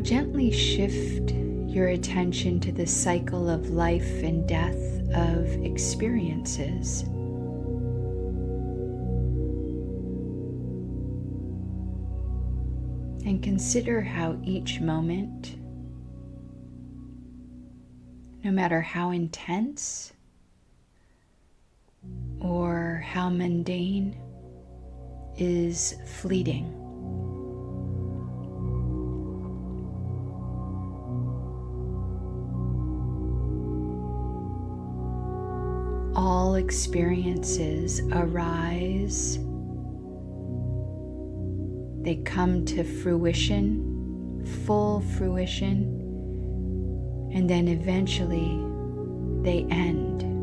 gently shift your attention to the cycle of life and death of experiences. And consider how each moment, no matter how intense or how mundane, is fleeting. All experiences arise, they come to fruition, full fruition, and then eventually they end.